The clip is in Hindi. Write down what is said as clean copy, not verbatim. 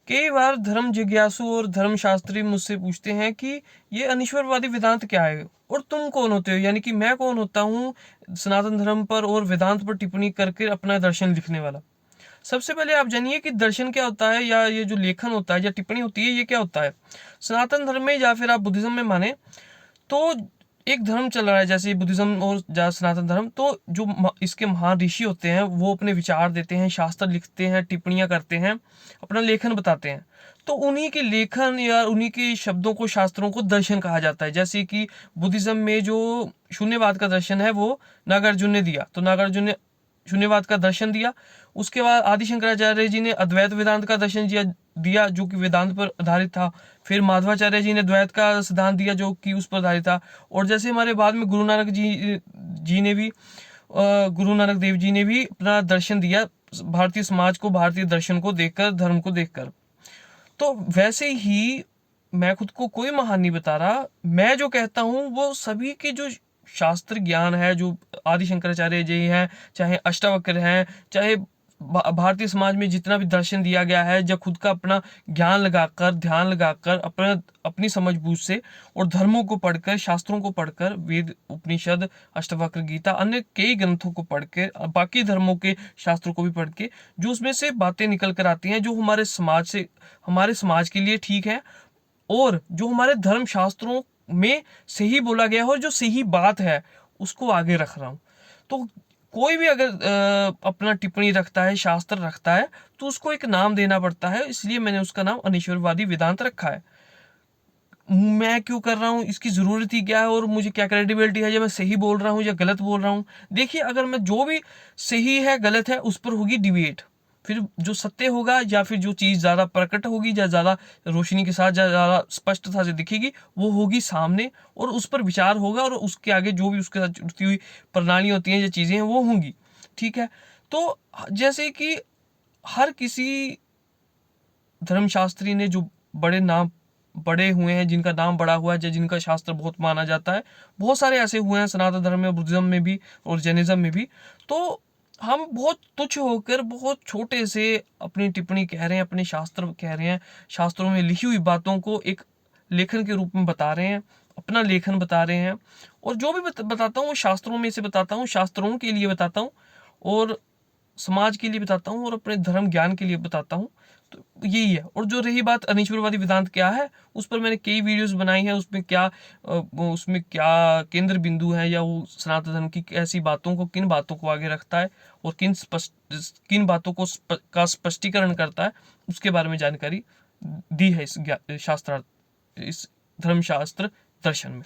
कई बार धर्म जिज्ञासु और धर्मशास्त्री मुझसे पूछते हैं कि ये अनीश्वरवादी वेदांत क्या है और तुम कौन होते हो, यानी कि मैं कौन होता हूँ सनातन धर्म पर और वेदांत पर टिप्पणी करके अपना दर्शन लिखने वाला। सबसे पहले आप जानिए कि दर्शन क्या होता है, या ये जो लेखन होता है या टिप्पणी होती है ये क्या होता है। सनातन धर्म में या फिर आप बुद्धिज्म में माने तो एक धर्म चल रहा है, जैसे बुद्धिज्म और सनातन धर्म, तो जो इसके महान ऋषि होते हैं वो अपने विचार देते हैं, शास्त्र लिखते हैं, टिप्पणियां करते हैं, अपना लेखन बताते हैं। तो उन्हीं के लेखन या उन्हीं के शब्दों को, शास्त्रों को दर्शन कहा जाता है। जैसे कि बुद्धिज्म में जो शून्यवाद का दर्शन है वो नागार्जुन ने दिया, तो नागार्जुन ने शून्यवाद का दर्शन दिया। उसके बाद आदि शंकराचार्य जी ने अद्वैत वेदांत का दर्शन दिया जो कि वेदांत पर आधारित था। फिर माधवाचार्य जी ने द्वैत का सिद्धांत दिया जो कि उस पर आधारित था। और जैसे हमारे बाद में गुरु नानक देव जी ने भी अपना दर्शन दिया भारतीय समाज को, भारतीय दर्शन को देखकर, धर्म को देखकर। तो वैसे ही मैं खुद को कोई महान नहीं बता रहा, मैं जो कहता हूँ वो सभी के जो शास्त्र ज्ञान है, जो आदि शंकराचार्य जी हैं, चाहे अष्टावक्र हैं, चाहे भारतीय समाज में जितना भी दर्शन दिया गया है, जब खुद का अपना ज्ञान लगाकर, ध्यान लगाकर, अपनी समझबूझ से और धर्मों को पढ़कर, शास्त्रों को पढ़कर, वेद, उपनिषद, अष्टावक्र, गीता, अन्य कई ग्रंथों को पढ़ के, बाकी धर्मों के शास्त्रों को भी पढ़ के, जो उसमें से बातें निकल कर आती हैं जो हमारे समाज के लिए ठीक है, और जो हमारे धर्म शास्त्रों में सही बोला गया है और जो सही बात है उसको आगे रख रहा हूँ। तो कोई भी अगर अपना टिप्पणी रखता है, शास्त्र रखता है, तो उसको एक नाम देना पड़ता है, इसलिए मैंने उसका नाम अनीश्वरवादी वेदांत रखा है। मैं क्यों कर रहा हूँ, इसकी ज़रूरत ही क्या है, और मुझे क्या क्रेडिबिलिटी है जब मैं सही बोल रहा हूँ या गलत बोल रहा हूँ। देखिए, अगर मैं जो भी सही है गलत है उस पर होगी डिबेट, फिर जो सत्य होगा या फिर जो चीज़ ज़्यादा प्रकट होगी या ज़्यादा रोशनी के साथ ज़्यादा स्पष्टता से दिखेगी वो होगी सामने, और उस पर विचार होगा, और उसके आगे जो भी उसके साथ जुड़ती हुई प्रणाली होती हैं या चीज़ें हैं वो होंगी। ठीक है। तो जैसे कि हर किसी धर्मशास्त्री ने जो बड़े हुए हैं, जिनका नाम बड़ा हुआ है, जिनका शास्त्र बहुत माना जाता है, बहुत सारे ऐसे हुए हैं सनातन धर्म में, बुद्धिज्म में भी और जैनिज्म में भी। तो हम बहुत तुच्छ होकर, बहुत छोटे से अपनी टिप्पणी कह रहे हैं, अपने शास्त्र कह रहे हैं, शास्त्रों में लिखी हुई बातों को एक लेखन के रूप में बता रहे हैं, अपना लेखन बता रहे हैं। और जो भी बताता हूँ वो शास्त्रों में से बताता हूँ, शास्त्रों के लिए बताता हूँ, और समाज के लिए बताता हूँ, और अपने धर्म ज्ञान के लिए बताता हूँ। तो यही है। और जो रही बात अनीश्वरवादी वेदांत क्या है, उस पर मैंने कई वीडियोस बनाई हैं। उसमें क्या केंद्र बिंदु है, या वो सनातन धर्म की ऐसी बातों को, किन बातों को आगे रखता है और किन बातों को का स्पष्टीकरण करता है, उसके बारे में जानकारी दी है इस धर्मशास्त्र दर्शन में।